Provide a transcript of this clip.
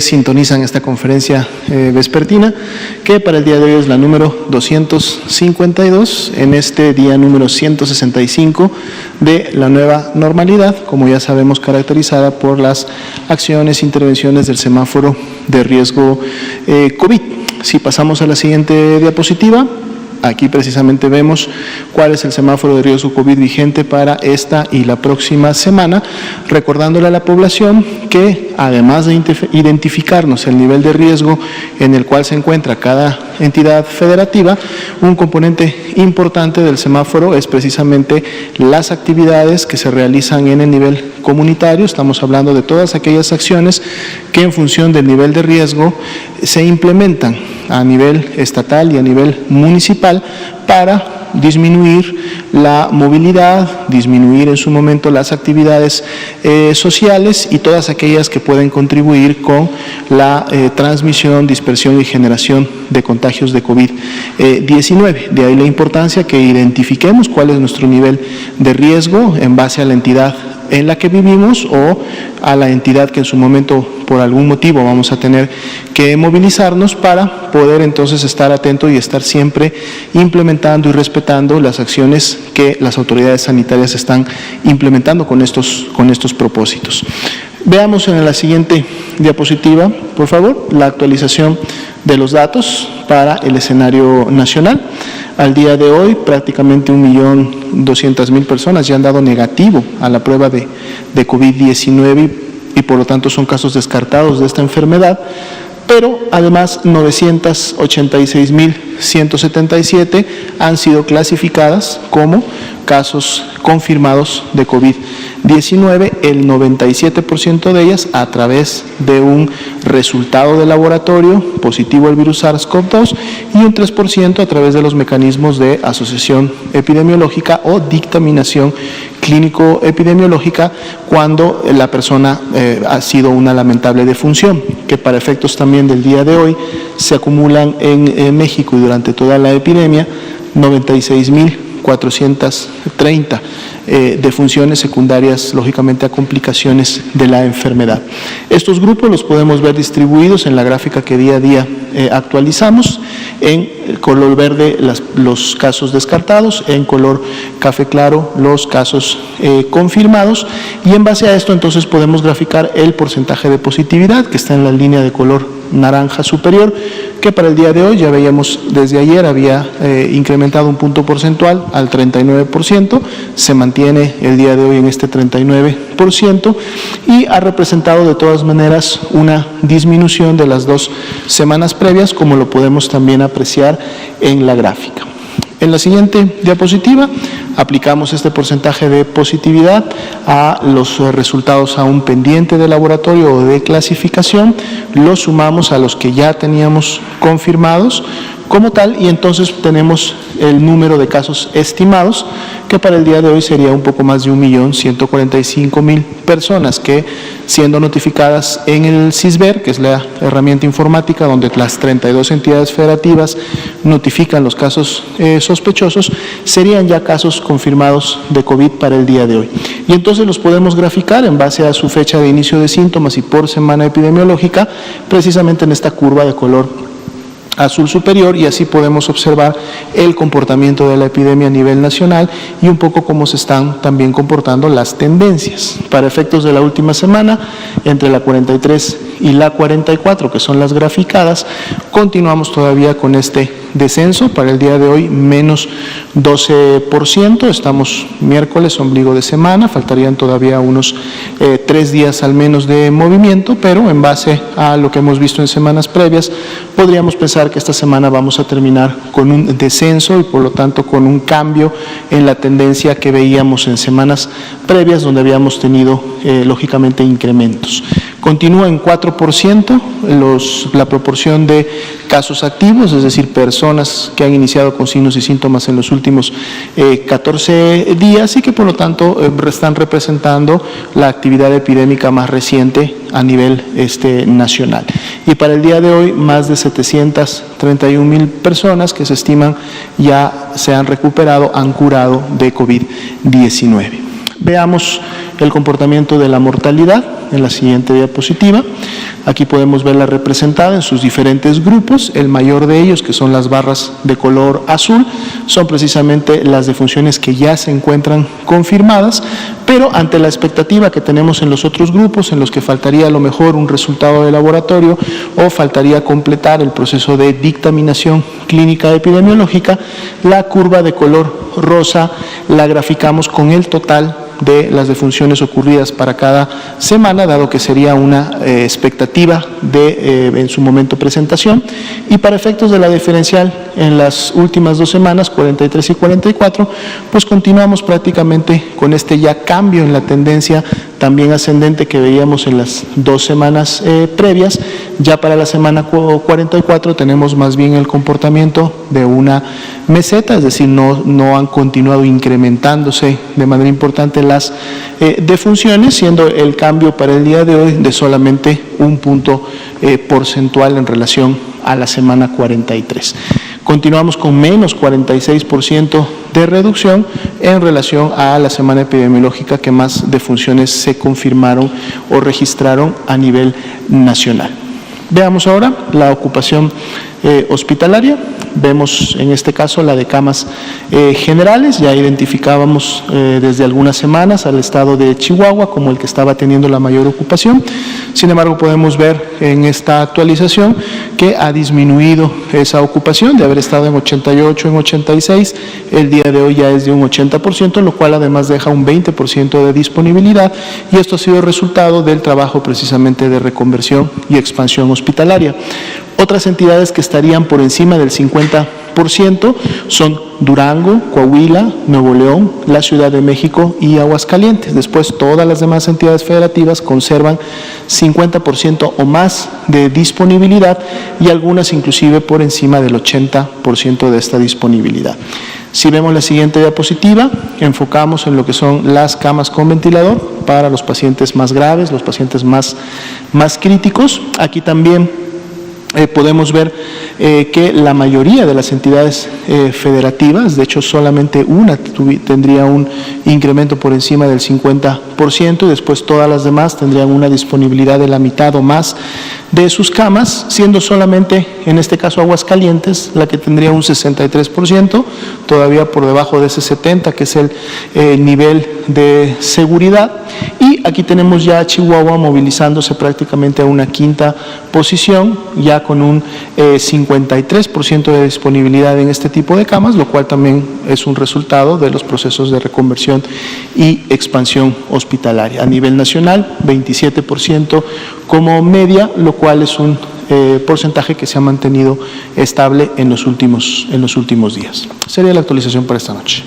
Sintonizan esta conferencia vespertina, que para el día de hoy es la número 252, en este día número 165 de la nueva normalidad, como ya sabemos, caracterizada por las acciones e intervenciones del semáforo de riesgo COVID. Si pasamos a la siguiente diapositiva, aquí precisamente vemos cuál es el semáforo de riesgo COVID vigente para esta y la próxima semana, recordándole a la población que además de identificarnos el nivel de riesgo en el cual se encuentra cada entidad federativa, un componente importante del semáforo es precisamente las actividades que se realizan en el nivel comunitario. Estamos hablando de todas aquellas acciones que en función del nivel de riesgo se implementan a nivel estatal y a nivel municipal para disminuir la movilidad, disminuir en su momento las actividades sociales y todas aquellas que pueden contribuir con la transmisión, dispersión y generación de contagios de COVID-19. De ahí la importancia que identifiquemos cuál es nuestro nivel de riesgo en base a la entidad en la que vivimos o a la entidad que en su momento por algún motivo vamos a tener que movilizarnos para poder entonces estar atento y estar siempre implementando y respetando las acciones que las autoridades sanitarias están implementando con estos propósitos. Veamos en la siguiente diapositiva, por favor, la actualización de los datos para el escenario nacional. Al día de hoy, prácticamente 1.200.000 personas ya han dado negativo a la prueba de COVID-19 y por lo tanto son casos descartados de esta enfermedad, pero además 986.177 han sido clasificadas como casos confirmados de COVID-19, el 97% de ellas a través de un resultado de laboratorio positivo al virus SARS-CoV-2 y un 3% a través de los mecanismos de asociación epidemiológica o dictaminación clínico-epidemiológica cuando la persona ha sido una lamentable defunción, que para efectos también del día de hoy se acumulan en México y durante toda la epidemia 96.430 defunciones secundarias, lógicamente, a complicaciones de la enfermedad. Estos grupos los podemos ver distribuidos en la gráfica que día a día actualizamos. En color verde los casos descartados, en color café claro los casos confirmados, y en base a esto entonces podemos graficar el porcentaje de positividad que está en la línea de color naranja superior, que para el día de hoy, ya veíamos desde ayer, había incrementado un punto porcentual al 39%, se mantiene el día de hoy en este 39% y ha representado de todas maneras una disminución de las 2 semanas previas, como lo podemos también apreciar en la gráfica. En la siguiente diapositiva aplicamos este porcentaje de positividad a los resultados aún pendientes de laboratorio o de clasificación, los sumamos a los que ya teníamos confirmados como tal y entonces tenemos el número de casos estimados, que para el día de hoy sería un poco más de 1.145.000 personas que, siendo notificadas en el CISBER, que es la herramienta informática donde las 32 entidades federativas notifican los casos sospechosos, serían ya casos confirmados de COVID para el día de hoy. Y entonces los podemos graficar en base a su fecha de inicio de síntomas y por semana epidemiológica, precisamente en esta curva de color azul superior, y así podemos observar el comportamiento de la epidemia a nivel nacional y un poco cómo se están también comportando las tendencias. Para efectos de la última semana, entre la 43 y la 44, que son las graficadas, continuamos todavía con este descenso. Para el día de hoy, menos 12%, estamos miércoles, ombligo de semana, faltarían todavía unos 3 días al menos de movimiento, pero en base a lo que hemos visto en semanas previas, podríamos pensar que esta semana vamos a terminar con un descenso y por lo tanto con un cambio en la tendencia que veíamos en semanas previas, donde habíamos tenido lógicamente incrementos. Continúa en 4% la proporción de casos activos, es decir, personas que han iniciado con signos y síntomas en los últimos 14 días y que por lo tanto están representando la actividad epidémica más reciente a nivel nacional. Y para el día de hoy, más de 731.000 personas que se estiman ya se han recuperado, han curado de COVID-19. Veamos el comportamiento de la mortalidad en la siguiente diapositiva. Aquí podemos verla representada en sus diferentes grupos. El mayor de ellos, que son las barras de color azul, son precisamente las defunciones que ya se encuentran confirmadas, pero ante la expectativa que tenemos en los otros grupos, en los que faltaría a lo mejor un resultado de laboratorio o faltaría completar el proceso de dictaminación clínica epidemiológica, la curva de color rosa la graficamos con el total de las defunciones ocurridas para cada semana, dado que sería una expectativa de en su momento presentación, y para efectos de la diferencial en las últimas 2 semanas, 43 y 44, pues continuamos prácticamente con este ya cambio en la tendencia también ascendente que veíamos en las 2 semanas previas. Ya para la semana 44 tenemos más bien el comportamiento de una meseta, es decir, no han continuado incrementándose de manera importante las defunciones, siendo el cambio para el día de hoy de solamente un punto porcentual en relación a la semana 43. Continuamos con menos 46% de reducción en relación a la semana epidemiológica que más defunciones se confirmaron o registraron a nivel nacional. Veamos ahora la ocupación hospitalaria. Vemos en este caso la de camas generales. Ya identificábamos desde algunas semanas al estado de Chihuahua como el que estaba teniendo la mayor ocupación. Sin embargo, podemos ver en esta actualización que ha disminuido esa ocupación de haber estado en 88, en 86, el día de hoy ya es de un 80%, lo cual además deja un 20% de disponibilidad, y esto ha sido resultado del trabajo precisamente de reconversión y expansión hospitalaria. Otras entidades que estarían por encima del 50% son Durango, Coahuila, Nuevo León, la Ciudad de México y Aguascalientes. Después, todas las demás entidades federativas conservan 50% o más de disponibilidad, y algunas inclusive por encima del 80% de esta disponibilidad. Si vemos la siguiente diapositiva, enfocamos en lo que son las camas con ventilador para los pacientes más graves, los pacientes más críticos. Aquí también podemos ver que la mayoría de las entidades federativas, de hecho solamente una tendría un incremento por encima del 50%, y después todas las demás tendrían una disponibilidad de la mitad o más de sus camas, siendo solamente en este caso Aguascalientes la que tendría un 63%, todavía por debajo de ese 70%, que es el nivel de seguridad. Y aquí tenemos ya a Chihuahua movilizándose prácticamente a una quinta posición, ya con un 53% de disponibilidad en este tipo de camas, lo cual también es un resultado de los procesos de reconversión y expansión hospitalaria. A nivel nacional, 27% como media, lo cual es un porcentaje que se ha mantenido estable en los últimos días. Sería la actualización para esta noche.